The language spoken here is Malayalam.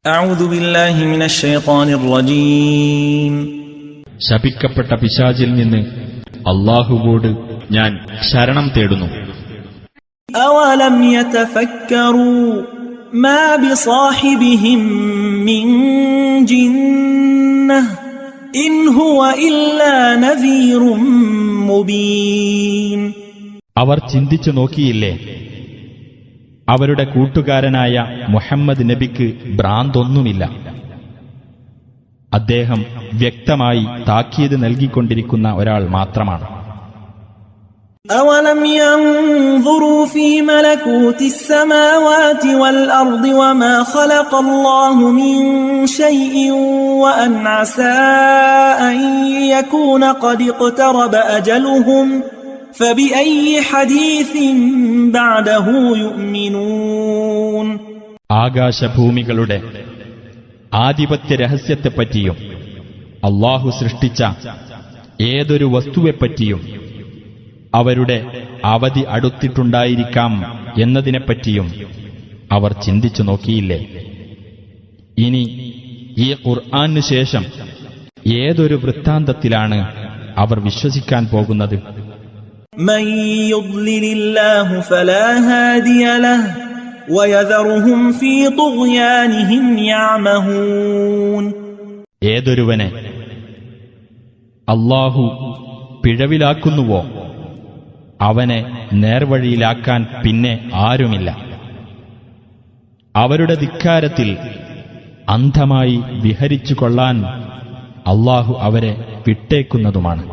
أعوذ بالله من الشيطان الرجيم ശപിക്കപ്പെട്ട പിശാചിൽ നിന്ന് അല്ലാഹുവോട് ഞാൻ ശരണം തേടുന്നു. أولم يتفكروا ما بصاحبهم من جنة إن هو إلا نذير مبين. അവർ ചിന്തിച്ചു നോക്കിയില്ലേ, അവരുടെ കൂട്ടുകാരനായ മുഹമ്മദ് നബിക്ക് ഭ്രാന്തൊന്നുമില്ല. അദ്ദേഹം വ്യക്തമായി താക്കീത് നൽകിക്കൊണ്ടിരിക്കുന്ന ഒരാൾ മാത്രമാണ്. أولم ينظروا في ملكوت السماوات والأرض وما خلق الله من شيء وأن عسى أن يكون قد اقترب أجلهم فبأي حديث بعده يؤمنون. ആകാശഭൂമികളുടെ ആധിപത്യ രഹസ്യത്തെപ്പറ്റിയും അല്ലാഹു സൃഷ്ടിച്ച ഏതൊരു വസ്തുവെപ്പറ്റിയും അവരുടെ അവധി അടുത്തിട്ടുണ്ടായിരിക്കാം എന്നതിനെപ്പറ്റിയും അവർ ചിന്തിച്ചു നോക്കിയില്ലേ? ഇനി ഈ ഖുർആനു ശേഷം ഏതൊരു വൃത്താന്തത്തിലാണ് അവർ വിശ്വസിക്കാൻ പോകുന്നത്? من يضلل الله فلا هادي له ويذرهم في طغيانهم يعمهون. ഏതൊരുവനെ അല്ലാഹു പിഴവിലാക്കുന്നുവോ അവനെ നേർവഴിയിലാക്കാൻ പിന്നെ ആരുമില്ല. അവരുടെ ധിക്കാരത്തിൽ അന്ധമായി വിഹരിച്ചുകൊള്ളാൻ അല്ലാഹു അവരെ വിട്ടേക്കുന്നതുമാണ്.